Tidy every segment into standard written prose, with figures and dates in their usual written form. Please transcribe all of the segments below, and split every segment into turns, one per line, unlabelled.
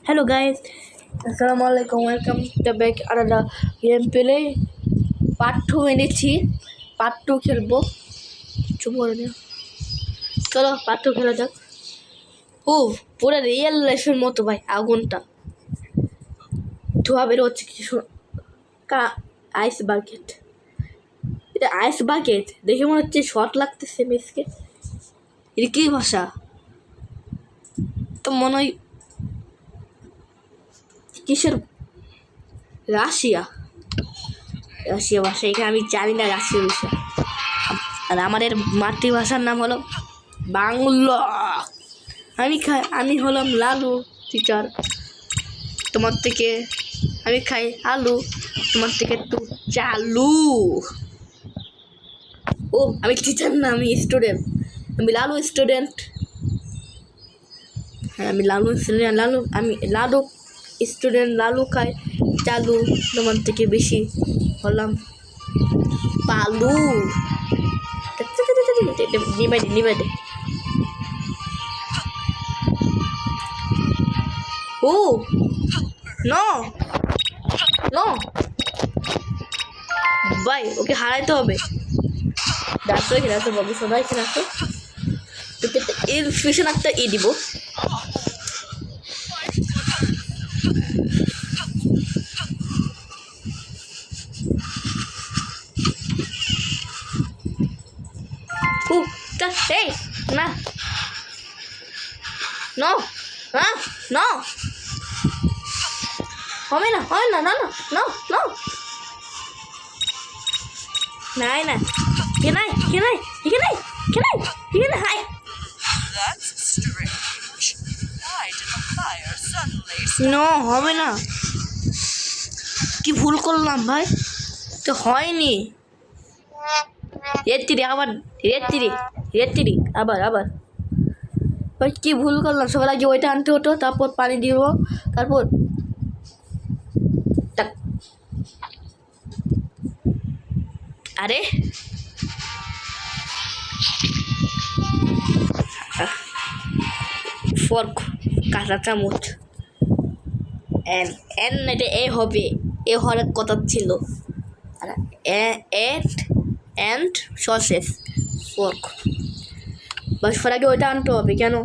Hello guys, Assalamualaikum. Welcome to back another gameplay. Part 2 এনেছি part 2 খেলবো। চুপ করে নিও। চলো পার্ট 2 খেলা যাক। ও পুরো রিয়েল লাইফের মতো ভাই, আগুনটা ধোয়া বের হচ্ছে কিছু আইস বাকেট। এটা আইস বাকেট দেখে মনে হচ্ছে শর্ট লাগতেছে মিসকে। এটা কি ভাষা? তো মনে হয় কিসের রাশিয়া ভাষা। এখানে আমি জানি না রাশিয়া ভাষা। আর আমাদের মাতৃভাষার নাম হলো বাংলা। আমি হলাম লালু টিচার। তোমার থেকে আমি খাই আলু, তোমার থেকে একটু চালু। ও আমি টিচার না, আমি স্টুডেন্ট। আমি লালু স্টুডেন্ট। হ্যাঁ আমি লালু স্টুডেন্ট। আমি লালু স্টুডেন্ট। লালু খাই চালু, তোমার থেকে বেশি হলাম পালু। নিবাই দে। ও নো ভাই, ওকে হারাইতে হবে। ডাক্তার খেলাতে বাবু, সবাই খেলাতো। তোকে এর ফিশন একটা দিব। এই না নো নো হবে না নাই না কে নাই হাই নো হবে না। কি ভুল করলাম ভাই? তো হয়নি। রেত্রি আবার ভাই কি ভুল করলাম? সবার আগে ওইটা আনতে হতো, তারপর পানি দিব, তারপর আরে ফর্ক, কাঁচা চামচ। এটা এ হবে, এ হওয়ার কথা ছিল। আর এন্ড সসেস ফর্ক। বাস সবার আগে ওইটা আনতে হবে। কেন?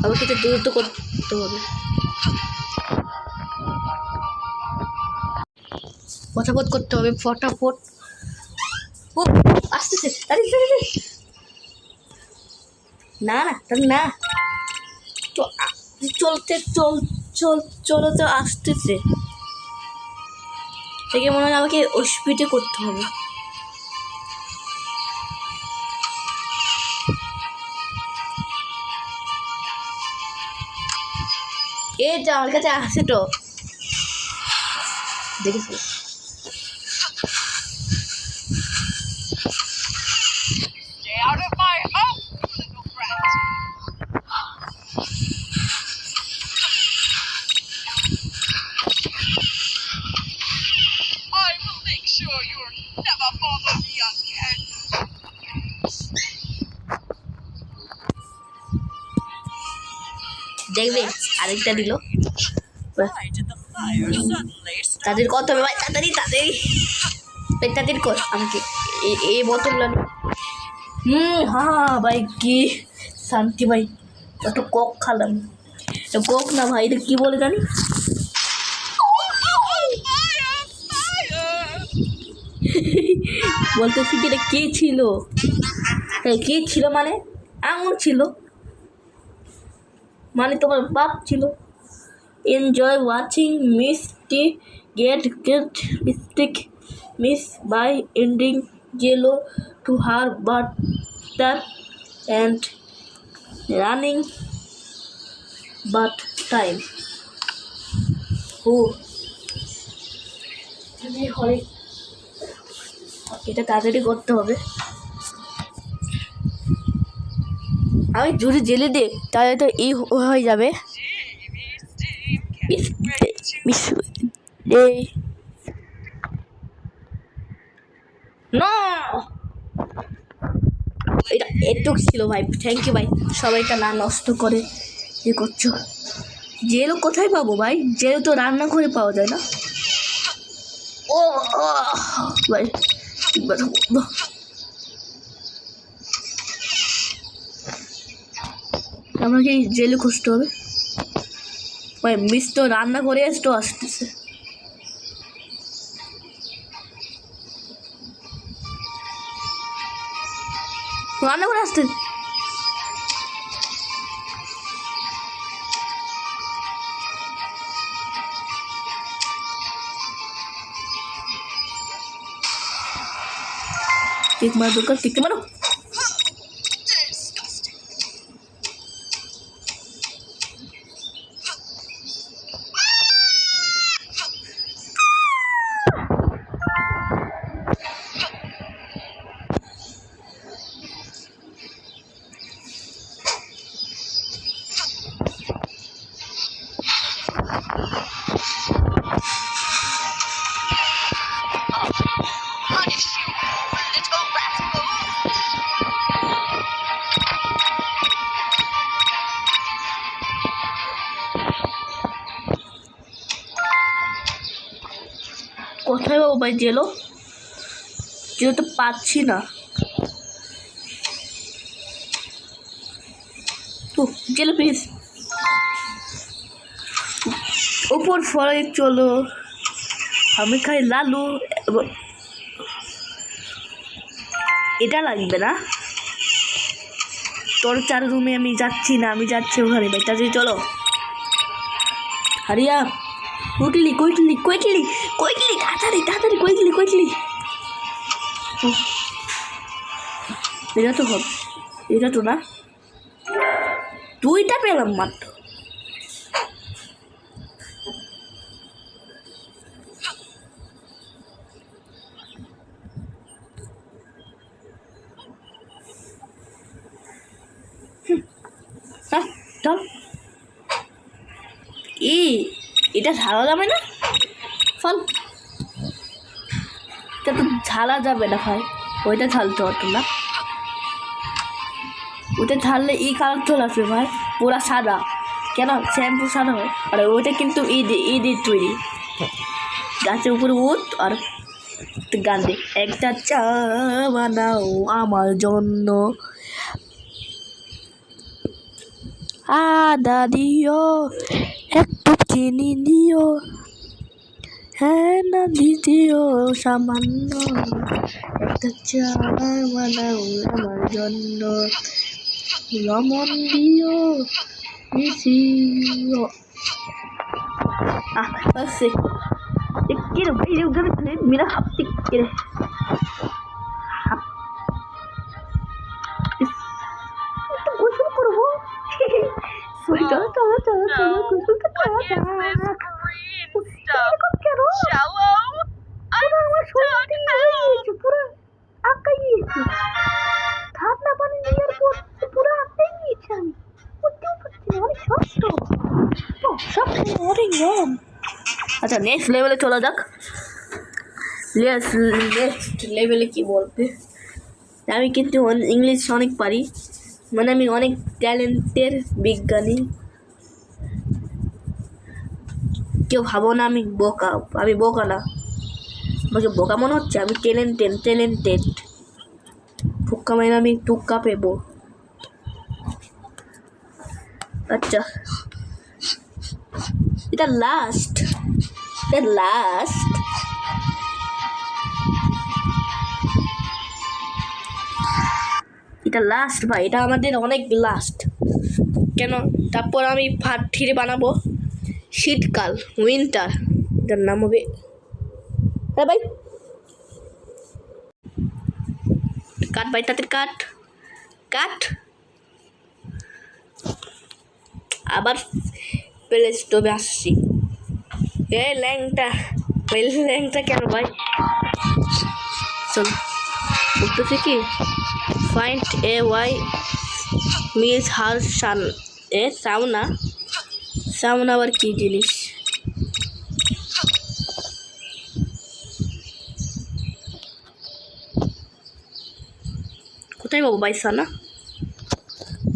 আবার কিছু দ্রুত করতে হবে। ফটাফট করতে হবে, ফটাফট। ও আসতেছে, না তো চলো তো আসতেছে। থেকে মনে হয় আমাকে ওই স্পিডে করতে হবে। এই যে আমার কাছে আসে তো, দেখেছি। দেখবে আরেকটা দিল। তাদের কত হবে ভাই? তাড়াতাড়ি কর আমাকে এই বোতল লাগবে। হ্যাঁ ভাই, কি শান্তি ভাই। একটু কোক খালাম। কোক না ভাই, এটা কি বলে জানি। বলতেছি কি এটা কে ছিল? মানে আঙুর ছিল, মানে তোমার বাপ ছিল। Enjoy watching miss by ending yellow to her butter and running but time. এটা তাড়াতাড়ি করতে হবে। আমি জুড়ে জেলে দে, তাহলে তো এই হয়ে যাবে। No! এটুক ছিল ভাই, থ্যাংক ইউ ভাই, সবাইটা না নষ্ট করে এ করছো। জেলও কোথায় পাবো ভাই? জেল তো রান্না করে পাওয়া যায় না। ও ভাই আমাকে এই জেলে খুঁজতে হবে ভাই। মিস তো রান্না করে আসতেছে। রান্না করে আসতে টিক মার দোকান, টিক মারো। কোথায় পাবো ভাই জেলো? জেলো তো পাচ্ছি না। ও জেলো প্লিজ, উপর ফলে চলো, আমি খাই লালু। এটা লাগবে না, তোর 4 রুমে আমি যাচ্ছি না, আমি যাচ্ছি ওখানে ভাই। তাড়াতাড়ি চলো, হারিয়া। কুইকলি কুইকলি কুইকলি কুইকলি, তাড়াতাড়ি তাড়াতাড়ি, কুইকলি কুইকলি। এটা তো হবে, এটা তো না, 2টা পেলাম মাত্র। চল, এটা ঝালা যাবে না ফল, এটা তো ঝালা যাবে না ভাই। ওইটা ঝালতে হতো না, ওইটা ঝাললে কালার চলে আসবে ভাই, পুরা সাদা। কেন শ্যাম্পু সাদা হয়? আর ওইটা কিন্তু ঈদের তৈরি। গাছের উপরে উঠ আর গান দে, একটা চা বানাও আমার জন্য, আদা দিও, একটু চিনি দিও, হ্যাঁ না দিও সামান্য, একটা চা বানাও আমার জন্য, লবণ দিও মিশিও। বসে টিকের বাইরে উঠে মেরা হাত টিকের একটু গোসল করবো। গোসল কেন? আমার শরীর পুরো আঁকাই গিয়েছে, ঠান্ডা পানি নেওয়ার পর পুরো আঁকাই গিয়েছে। আমি করতেও পারছি না, অনেক শক্ত, সব অনেক নরম। আচ্ছা নেক্সট লেভেলে চলা যাক। নেক্সট লেভেলে কি বলবে? আমি কিন্তু ইংলিশ অনেক পারি, মানে আমি অনেক ট্যালেন্টের বিজ্ঞানী। কেউ ভাবো না আমি বোকা, আমি বোকা না, আমাকে বোকা মনে হচ্ছে? আমি ট্যালেন্টেড। ফুক্কা মাইনে আমি টুক্কা পেবো। আচ্ছা এটা লাস্ট, এটা লাস্ট ভাই, এটা আমাদের অনেক লাস্ট। কেন? তারপর আমি পার্ট 3 বানাবো শীতকাল, উইন্টার, এটার নাম হবে। হ্যাঁ ভাই কাট ভাই, তাদের কাট আবার প্লে স্টোভে আসছি। ল্যাংটা কেন ভাই? চল বলতেছি কি, ফাইন্ড এ ওয়াই মিস হার সান এ সাউনা আবার কি জিনিস? কোথায় পাবো ভাই সানা?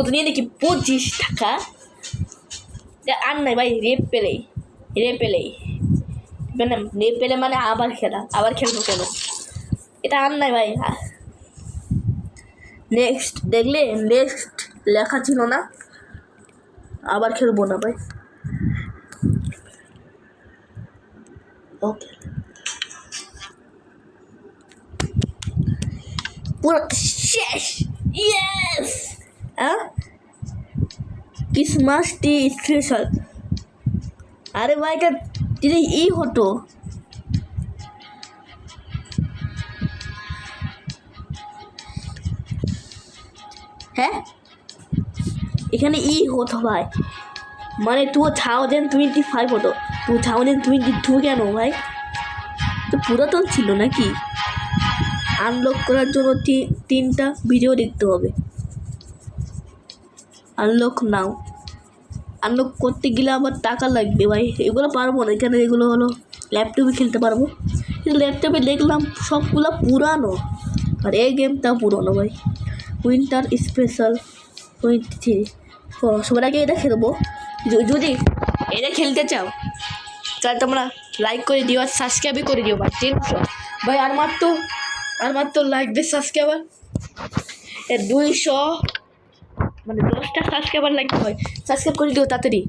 প্রতিদিন নাকি 25 টাকা। আর নাই ভাই, রেপ পেলেই মানে রেপ পেলে মানে আবার খেলবো কেন, এটা আর নাই ভাই। নেক্সট দেখলে, নেক্সট লেখা ছিল না, আবার খেলবো না ভাই। ওকে, পুরো শেষ। ইয়েস, হ্যাঁ, ক্রিসমাস ডে স্পেশাল। আরে ভাই, এটা যদি হতো, হ্যাঁ এখানে হতো ভাই, মানে 2025 হতো, 2022 কেন ভাই? তো পুরাতন ছিল নাকি? আনলক করার জন্য 3টা ভিডিও দেখতে হবে। আনলক নাও, আনলক করতে গেলে আবার টাকা লাগবে ভাই, এগুলো পারবো না। এখানে এগুলো হলো ল্যাপটপে খেলতে পারবো, কিন্তু ল্যাপটপে দেখলাম সবগুলো পুরানো, আর এই গেমটা পুরনো ভাই। Winter special 23। সবার আগে এটা খেলবো। যদি এটা খেলতে চাও তাহলে তোমরা লাইক করে দিও আর সাবস্ক্রাইবই করে দিও ভাই। 300 ভাই, আর মাত্র লাইক দিয়ে সাবস্ক্রাইবার 200, মানে 10টা সাবস্ক্রাইবার লাগবে ভাই। সাবস্ক্রাইব করে দিও তাড়াতাড়ি।